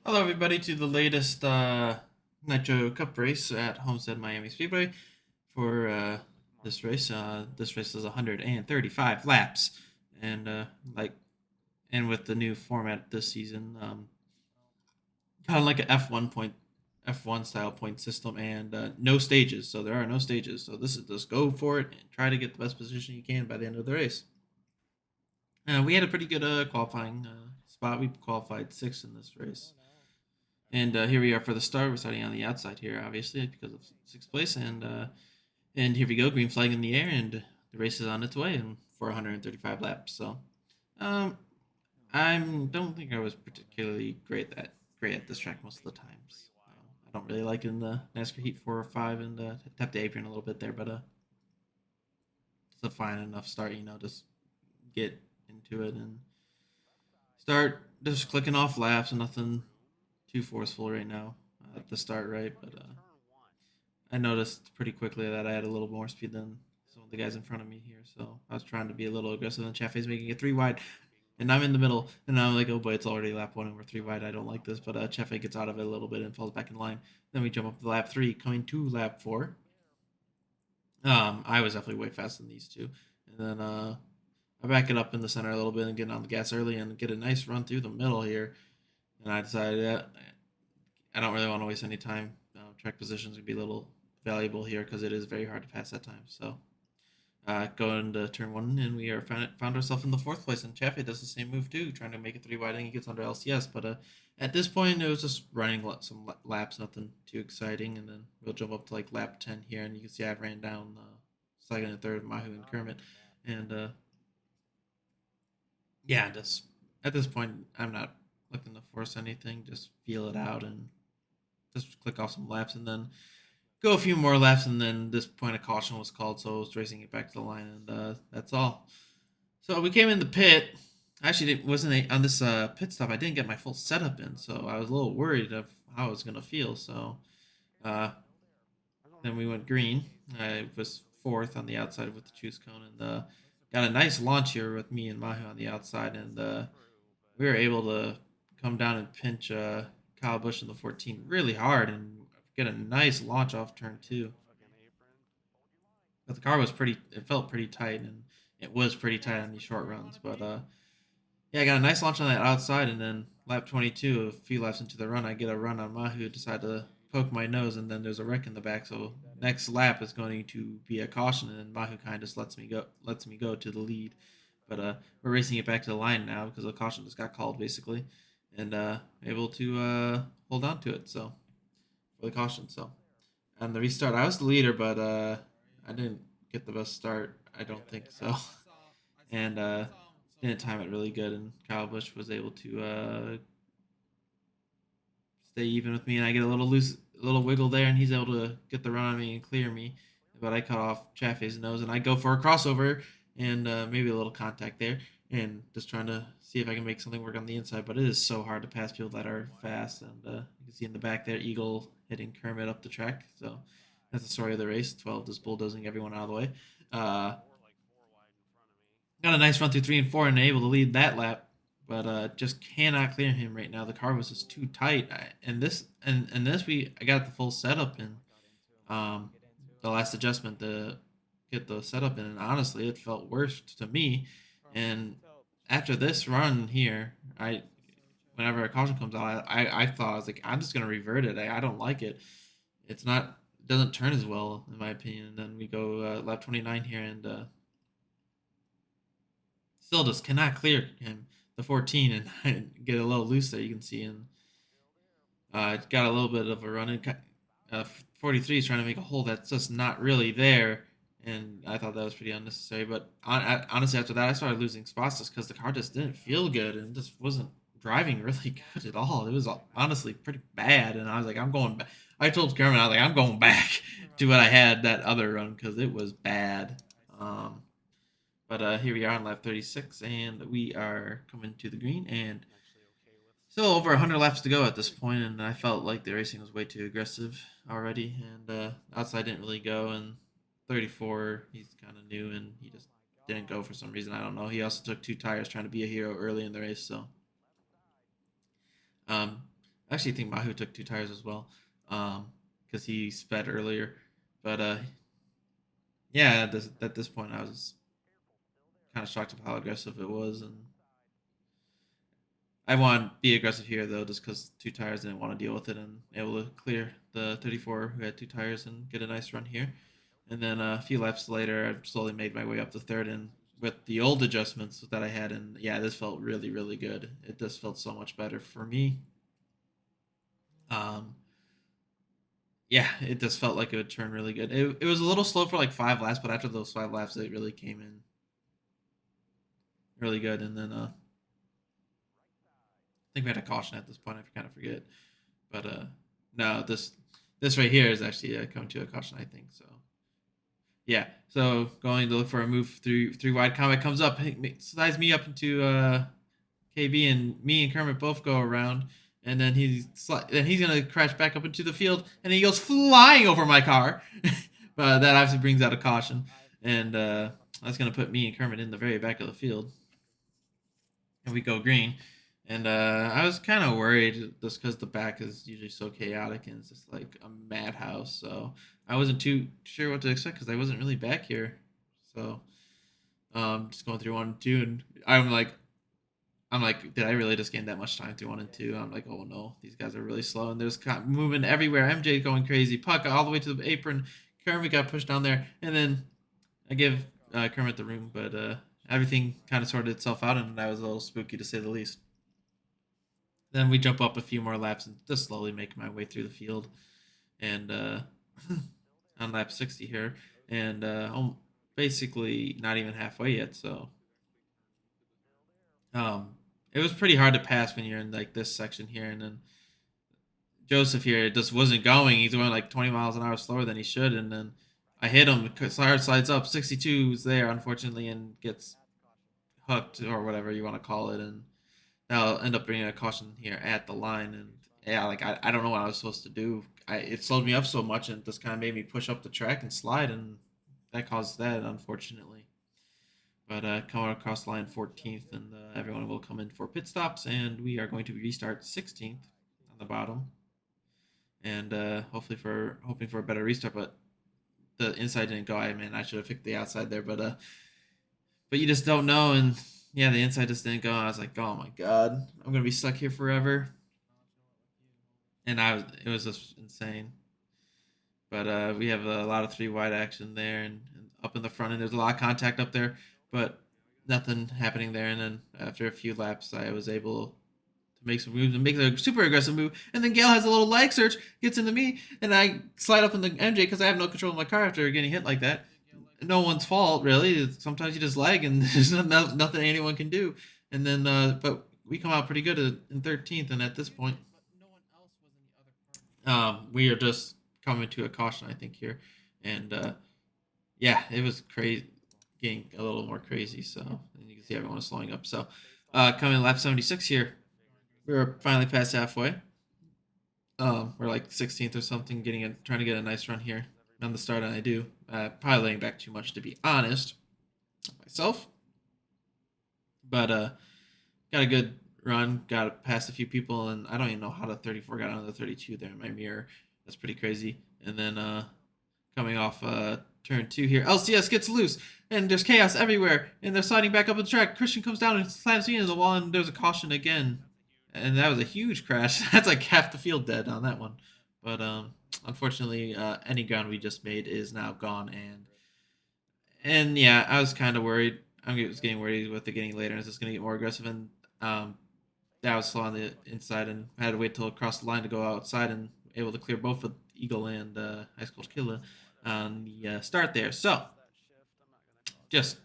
Hello, everybody, to the latest Nitro Cup race at Homestead Miami Speedway. For this race is 135 laps, and like, and with the new format this season, kind of like a F1 style point system, and no stages. So there are no stages. So this is just go for it and try to get the best position you can by the end of the race. We had a pretty good qualifying spot. We qualified sixth in this race. And here we are for the start. We're starting on the outside here, obviously, because of sixth place. And here we go, green flag in the air, and the race is on its way and for 135 laps. So um, I don't think I was particularly great at this track most of the times. I don't really like in the Nascar Heat 4 or 5 and tap the apron a little bit there, but it's a fine enough start, just get into it and start just clicking off laps and nothing too forceful right now at the start, right? But I noticed pretty quickly that I had a little more speed than some of the guys in front of me here, so I was trying to be a little aggressive. And Chaffee's making it three wide, and I'm in the middle, and I'm like, oh boy, it's already lap one and we're three wide. I don't like this, but Chaffee gets out of it a little bit and falls back in line. Then we jump up to lap three, coming to lap four. I was definitely way faster than these two, and then I back it up in the center a little bit and get on the gas early and get a nice run through the middle here. And I decided that I don't really want to waste any time. Track positions would be a little valuable here because it is very hard to pass at times. So going to turn one, and we are found ourselves in the fourth place. And Chaffee does the same move too, trying to make it three wide, and he gets under LCS. But at this point, it was just running some laps, nothing too exciting. And then we'll jump up to like lap 10 here, and you can see I ran down second and third, Mahu and Kermit. And yeah, just at this point, I'm not looking to force anything. Just feel it out and just click off some laps, and then go a few more laps, and then this point of caution was called, so I was racing it back to the line, and that's all. So we came in the pit. I actually wasn't on this pit stop. I didn't get my full setup in, so I was a little worried of how I was gonna feel. So uh, then we went green. I was fourth on the outside with the choose cone, and got a nice launch here with me and Mahu on the outside, and we were able to come down and pinch Kyle Busch in the 14 really hard and get a nice launch off turn two. But the car was pretty. It felt pretty tight, and it was pretty tight on these short runs. But yeah, I got a nice launch on that outside, and then lap 22, a few laps into the run, I get a run on Mahu, decide to poke my nose, and then there's a wreck in the back. So next lap is going to be a caution, and Mahu kind of just lets me go to the lead. But we're racing it back to the line now because the caution just got called basically, and able to hold on to it. So for the caution, so and the restart, I was the leader, but I didn't get the best start. I don't think so, and didn't time it really good. And Kyle Busch was able to stay even with me, and I get a little loose, a little wiggle there, and he's able to get the run on me and clear me. But I cut off Chaffee's nose, and I go for a crossover and maybe a little contact there, and just trying to see if I can make something work on the inside. But it is so hard to pass people that are fast, and you can see in the back there, Eagle hitting Kermit up the track. So that's the story of the race. 12 just bulldozing everyone out of the way. Uh, got a nice run through three and four, and able to lead that lap, but just cannot clear him right now. The car was just too tight. And this I got the full setup in, um, the last adjustment to get the setup in, and honestly, it felt worse to me. And after this run here, whenever a caution comes out, I thought I was like, I'm just gonna revert it. I don't like it. It's not doesn't turn as well in my opinion. And then we go lap 29 here, and still just cannot clear him the 14 and get a little loose there. You can see, and got a little bit of a run in. 43 is trying to make a hole that's just not really there, and I thought that was pretty unnecessary. But honestly, after that, I started losing spots just because the car just didn't feel good and just wasn't driving really good at all. It was honestly pretty bad, and I was like, I'm going back. I told Kermit, I was like, I'm going back to what I had that other run because it was bad. Um, but here we are on lap 36, and we are coming to the green, and still over 100 laps to go at this point, and I felt like the racing was way too aggressive already, and outside didn't really go, and 34, he's kind of new, and he just didn't go for some reason. I don't know. He also took two tires trying to be a hero early in the race, so um, I actually think Mahu took 2 tires as well, because he sped earlier. But yeah, at this point, I was kind of shocked at how aggressive it was, and I want to be aggressive here though, just because 2 tires didn't want to deal with it and able to clear the 34 who had 2 tires and get a nice run here. And then a few laps later, I slowly made my way up to third, and with the old adjustments that I had, and yeah, this felt really really good. It just felt so much better for me. Um, yeah, it just felt like it would turn really good. It was a little slow for like 5 laps, but after those 5 laps, it really came in really good. And then I think we had a caution at this point. I kind of forget, but no, this right here is actually coming to a caution, I think. So yeah, so going to look for a move through three wide. Comet comes up, slides me up into KB, and me and Kermit both go around, and then he's gonna crash back up into the field, and he goes flying over my car. But that obviously brings out a caution, and that's gonna put me and Kermit in the very back of the field, and we go green. And I was kind of worried just because the back is usually so chaotic and it's just like a madhouse. So I wasn't too sure what to expect because I wasn't really back here. So just going through 1 and 2, and I'm like, did I really just gain that much time through 1 and 2? I'm like, oh no, these guys are really slow, and there's moving everywhere. MJ going crazy, Puck all the way to the apron. Kermit got pushed down there, and then I give Kermit the room, but everything kind of sorted itself out, and that was a little spooky to say the least. Then we jump up a few more laps and just slowly make my way through the field, and on lap 60 here, and I'm basically not even halfway yet. So um, it was pretty hard to pass when you're in like this section here, and then Joseph here just wasn't going. He's going like 20 miles an hour slower than he should, and then I hit him. Slides up. 62 is there, unfortunately, and gets hooked or whatever you want to call it, and that'll end up bringing a caution here at the line. And yeah, like I don't know what I was supposed to do. It slowed me up so much and just kind of made me push up the track and slide, and that caused that, unfortunately. But coming across the line 14th, and everyone will come in for pit stops, and we are going to restart 16th on the bottom, and hopefully for hoping for a better restart. But the inside didn't go. I mean, I should have picked the outside there, but you just don't know. And yeah, the inside just didn't go. I was like, oh my god, I'm gonna be stuck here forever. And it was just insane. But we have a lot of 3 wide action there, and up in the front, and there's a lot of contact up there, but nothing happening there. And then after a few laps, I was able to make some moves and make a super aggressive move. And then Gale has a little lag search, gets into me, and I slide up in the MJ because I have no control of my car after getting hit like that. No one's fault, really. Sometimes you just lag, and there's nothing anyone can do. And then, but we come out pretty good in 13th, and at this point, we are just coming to a caution, I think, here. And yeah, it was crazy, getting a little more crazy. So and you can see everyone is slowing up. So coming lap 76 here, we're finally past halfway. We're like 16th or something, trying to get a nice run here on the start, and I do. Probably laying back too much, to be honest, myself. But got a good run, got past a few people, and I don't even know how the 34 got onto the 32 there in my mirror. That's pretty crazy. And then coming off turn 2 here, LCS gets loose, and there's chaos everywhere, and they're sliding back up the track. Christian comes down and slams me into the wall, and there's a caution again. And that was a huge crash. That's like half the field dead on that one. But unfortunately, any ground we just made is now gone, and yeah, I was kind of worried. I was getting worried with it getting later, and it's just going to get more aggressive. And that was slow on the inside, and I had to wait till across the line to go outside and able to clear both with Eagle and Ice Cold Killer on the start there. So just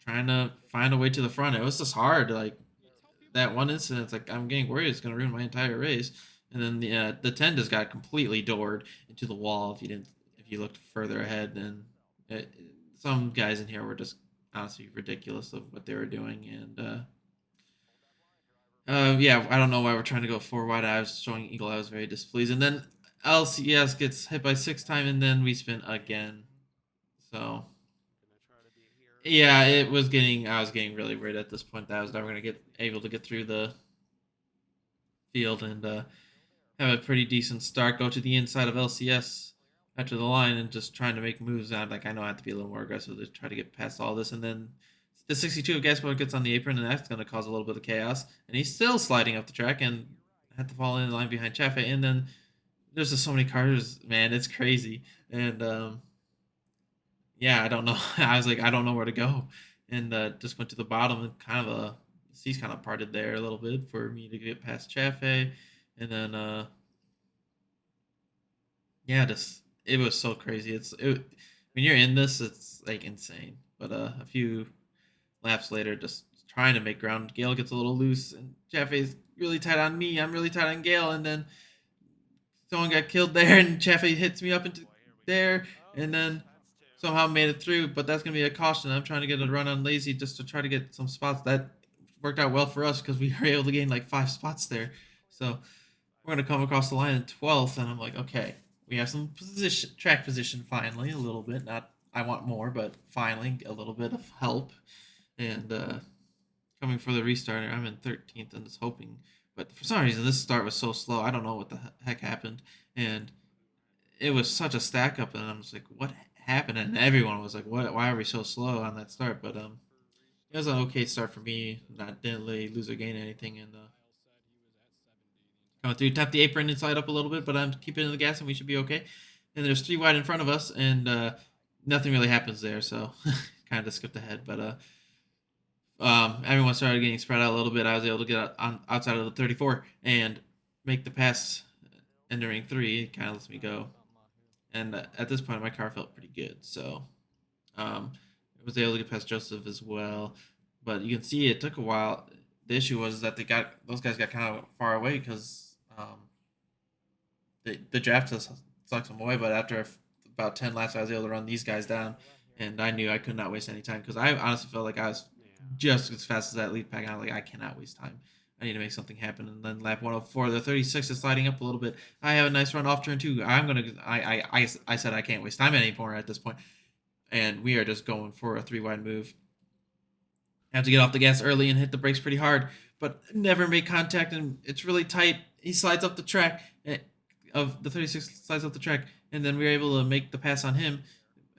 trying to find a way to the front. It was just hard. Like that one incident, it's like I'm getting worried it's going to ruin my entire race. And then the 10 just got completely doored into the wall if you looked further ahead. And some guys in here were just honestly ridiculous of what they were doing. And yeah, I don't know why we're trying to go 4 wide. I was showing Eagle. I was very displeased. And then LCS gets hit by 6 times, and then we spin again. So yeah, I was getting really worried at this point that I was never going to get able to get through the field. And have a pretty decent start. Go to the inside of LCS after the line and just trying to make moves. I know I have to be a little more aggressive to try to get past all this, and then the 62 of Gaspar gets on the apron, and that's going to cause a little bit of chaos. And he's still sliding up the track and had to fall in line behind Chafe. And then there's just so many cars, man. It's crazy. And yeah, I don't know. I was like, I don't know where to go, and just went to the bottom and kind of the seas kind of parted there a little bit for me to get past Chafe, and then yeah, just it was so crazy. When you're in this, it's like insane. But a few laps later, just trying to make ground, Gale gets a little loose, and Chafe's really tight on me. I'm really tight on Gale, and then someone got killed there, and Chafe hits me up into there, and then somehow made it through. But that's gonna be a caution. I'm trying to get a run on Lazy just to try to get some spots. That worked out well for us because we were able to gain like 5 spots there. So we're gonna come across the line in 12th, and I'm like, okay, we have some track position finally, a little bit. Not I want more, but finally a little bit of help. And coming for the restart, I'm in 13th and just hoping. But for some reason, this start was so slow. I don't know what the heck happened, and it was such a stack up, and I'm just like, what happened? And everyone was like, what? Why are we so slow on that start? But it was an okay start for me. Not didn't really lose or gain anything, and coming through, tap the apron and slide up a little bit, but I'm keeping the gas and we should be okay. And there's 3 wide in front of us, and nothing really happens there, so kind of skipped ahead. But everyone started getting spread out a little bit. I was able to get on outside of the 34 and make the pass entering 3. It kind of lets me go. And at this point, my car felt pretty good, so I was able to get past Joseph as well. But you can see it took a while. The issue was that those guys got kind of far away because the draft just sucks them away. But after about 10 laps, I was able to run these guys down, and I knew I could not waste any time because I honestly felt like I was just as fast as that lead pack. I was like, I cannot waste time. I need to make something happen. And then lap 104, the 36 is sliding up a little bit. I have a nice run off turn 2. I said I can't waste time anymore at this point, and we are just going for a 3 wide move. I have to get off the gas early and hit the brakes pretty hard, but never make contact, and it's really tight. He slides up the track, of the 36 slides up the track, and then we were able to make the pass on him,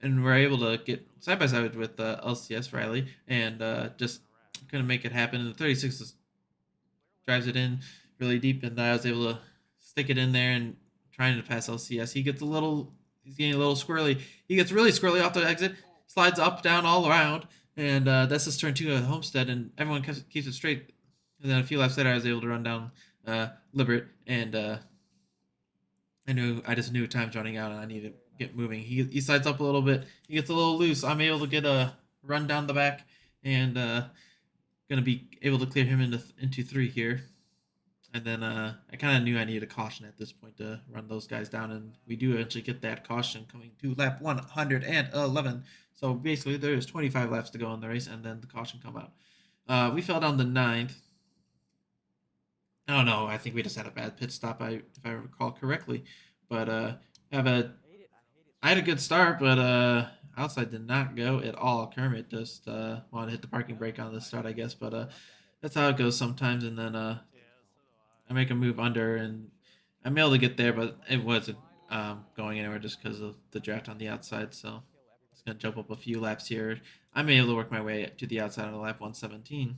and we're able to get side by side with LCS Riley, and just couldn't make it happen. And the 36 just drives it in really deep, and I was able to stick it in there and trying to pass LCS. He's getting a little squirrely. He gets really squirrely off the exit, slides up, down, all around, and that's his turn 2 at Homestead, and everyone keeps it straight. And then a few laps later, I was able to run down Liberate, and I just knew time's running out, and I needed to get moving. He slides up a little bit. He gets a little loose. I'm able to get a run down the back, and gonna be able to clear him into 3 here. And then I kind of knew I needed a caution at this point to run those guys down, and we do eventually get that caution coming to lap 111. So basically, there's 25 laps to go in the race, and then the caution come out. We fell down to 9th. I don't know. I think we just had a bad pit stop, if I recall correctly. But I had a good start, but outside did not go at all. Kermit just wanted to hit the parking brake on the start, I guess. But that's how it goes sometimes. And then I make a move under, and I'm able to get there, but it wasn't going anywhere just because of the draft on the outside. So it's gonna jump up a few laps here. I'm able to work my way to the outside on lap 117,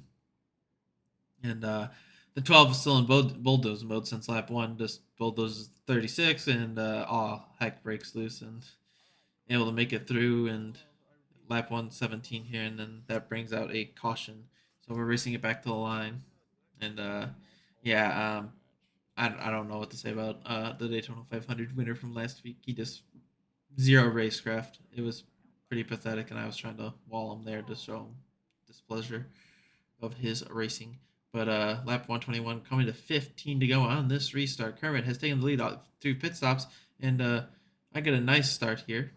and the 12 is still in bulldoze mode since lap 1. Just bulldozes 36, and all heck breaks loose, and able to make it through, and lap 117 here, and then that brings out a caution. So we're racing it back to the line, and yeah, I don't know what to say about the Daytona 500 winner from last week. He just zero racecraft. It was pretty pathetic, and I was trying to wall him there to show him displeasure of his racing. But lap 121 coming to 15 to go on this restart. Kermit has taken the lead through pit stops, and I get a nice start here.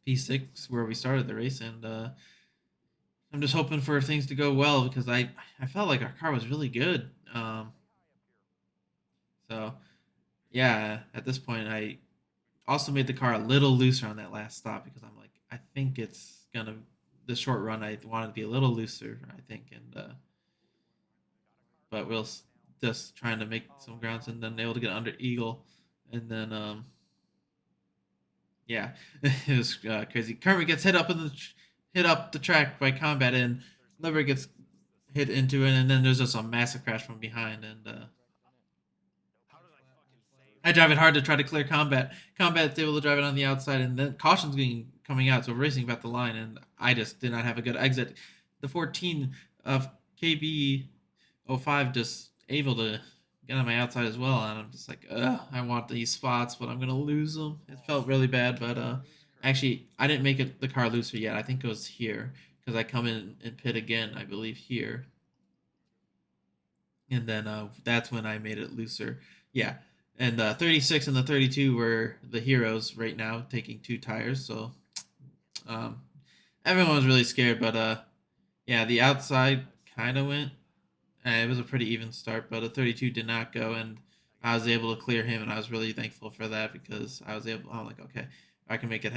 P6 where we started the race, and I'm just hoping for things to go well because I felt like our car was really good. So yeah, at this point I also made the car a little looser on that last stop because I'm like I think it's gonna the short run I wanted to be a little looser I think, and but just trying to make some grounds, and then able to get under eagle, and then yeah, it was crazy. Kermit gets hit up the track by combat, and Liver gets hit into it, and then there's just a massive crash from behind, and I drive it hard to try to clear combat. Combat's able to drive it on the outside, and then caution's being coming out, so racing about the line, and I just did not have a good exit. The 14 of KB05 just able to get on my outside as well, and I'm just like, ugh, I want these spots, but I'm gonna lose them. It felt really bad, but actually, I didn't make it the car looser yet. I think it was here because I come in and pit again, I believe here, and then that's when I made it looser. Yeah, and 36 and the 32 were the heroes right now, taking 2 tires. So um, everyone was really scared, but yeah, the outside kind of went. It was a pretty even start, but a 32 did not go, and I was able to clear him, and I was really thankful for that because I was able. I'm like, okay, I can make it.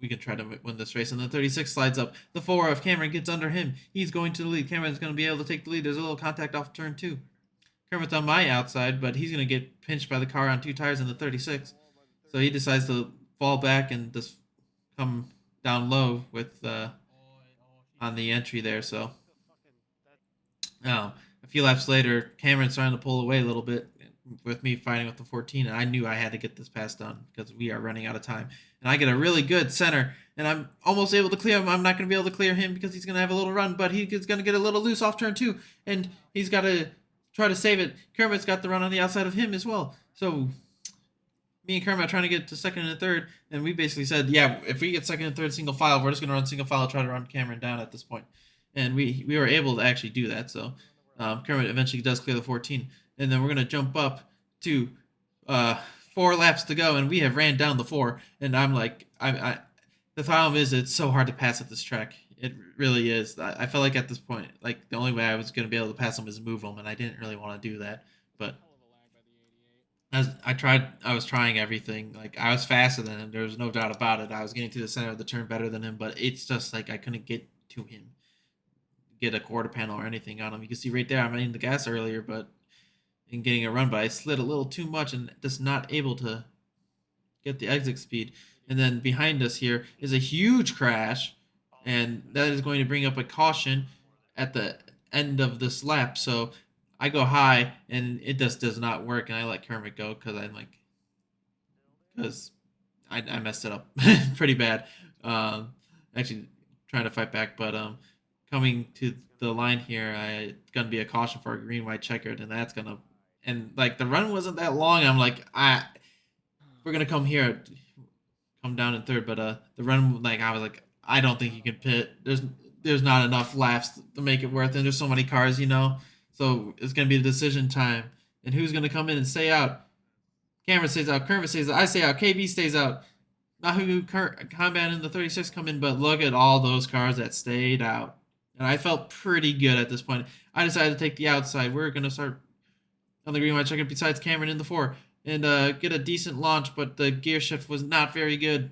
We can try to win this race. And the 36 slides up. The 4 of Cameron gets under him. He's going to the lead. Cameron's going to be able to take the lead. There's a little contact off turn 2. Kermit's on my outside, but he's going to get pinched by the car on 2 tires in the 36. So he decides to fall back and just come down low with on the entry there. So a few laps later, Cameron's starting to pull away a little bit with me fighting with the 14, and I knew I had to get this pass done because we are running out of time. And I get a really good center, and I'm almost able to clear him. I'm not going to be able to clear him because he's going to have a little run, but he's going to get a little loose off turn 2, and he's got to try to save it. Kermit's got the run on the outside of him as well. So me and Kermit are trying to get to second and third, and we basically said, yeah, if we get second and third single file, we're just going to run single file, try to run Cameron down at this point. And we were able to actually do that. So Kermit eventually does clear the 14, and then we're going to jump up to 4 laps to go, and we have ran down the 4. And I'm like, the problem is it's so hard to pass at this track. It really is. I felt like at this point, like the only way I was going to be able to pass them is move them, and I didn't really want to do that. But I was trying everything. Like I was faster than him. There was no doubt about it. I was getting to the center of the turn better than him, but it's just like I couldn't get to him, get a quarter panel or anything on him. You can see right there, I'm in the gas earlier, but in getting a run, but I slid a little too much and just not able to get the exit speed. And then behind us here is a huge crash, and that is going to bring up a caution at the end of this lap. So I go high, and it just does not work, and I let Kermit go because I'm like, because I messed it up pretty bad. Actually, trying to fight back, but coming to the line here, it's gonna be a caution for a green white checkered, and that's gonna and like the run wasn't that long. I'm like, we're gonna come here, come down in third, but the run like I was like, I don't think you can pit. There's not enough laps to make it worth it. And there's so many cars, so it's gonna be the decision time, and who's gonna come in and stay out. Cameron stays out. Kermit stays out. I stay out. KB stays out. Not who Combat and the 36 come in, but look at all those cars that stayed out. And I felt pretty good at this point. I decided to take the outside. We're going to start on the green white checker besides Cameron in the 4 and get a decent launch, but the gear shift was not very good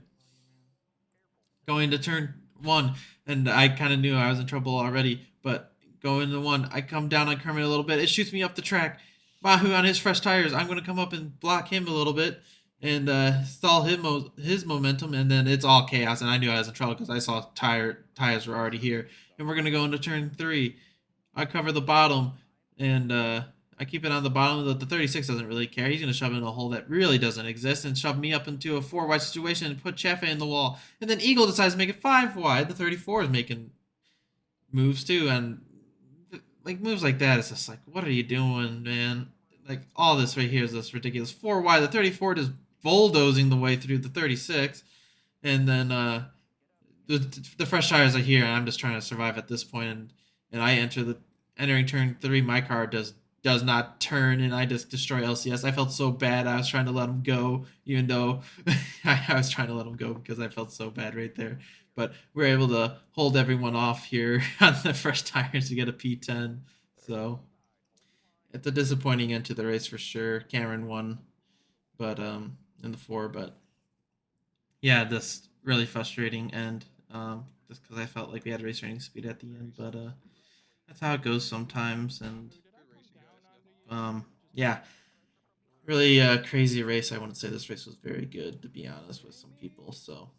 going to turn 1. And I kind of knew I was in trouble already, but going to 1, I come down on Kermit a little bit. It shoots me up the track. Mahu on his fresh tires. I'm going to come up and block him a little bit and stall his momentum, and then it's all chaos. And I knew I was in trouble because I saw tires were already here. And we're going to go into turn 3. I cover the bottom, and I keep it on the bottom. The 36 doesn't really care. He's going to shove it in a hole that really doesn't exist and shove me up into a 4 wide situation and put Chafe in the wall. And then Eagle decides to make it 5 wide. The 34 is making moves too, and like moves like that, it's just like, what are you doing, man? Like all this right here is just ridiculous. 4 wide. The 34 just bulldozing the way through the 36, and then the fresh tires are here, and I'm just trying to survive at this point. And I entering turn 3. My car does not turn, and I just destroy LCS. I felt so bad. I was trying to let him go, even though I was trying to let him go because I felt so bad right there. But we're able to hold everyone off here on the fresh tires to get a P10. So it's a disappointing end to the race for sure. Cameron won, but in the 4, but yeah, this really frustrating end. Just because I felt like we had race training speed at the end, but that's how it goes sometimes. And Yeah, really crazy race. I wouldn't say this race was very good, to be honest with some people. So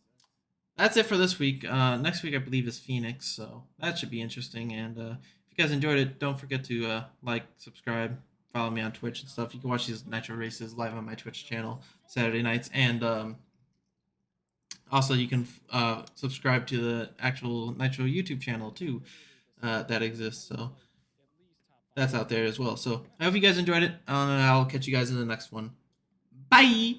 that's it for this week. Next week, I believe, is Phoenix, so that should be interesting. And if you guys enjoyed it, don't forget to like, subscribe, follow me on Twitch and stuff. You can watch these Nitro races live on my Twitch channel Saturday nights, and also you can subscribe to the actual Nitro YouTube channel too that exists. So that's out there as well. So I hope you guys enjoyed it. I'll catch you guys in the next one. Bye.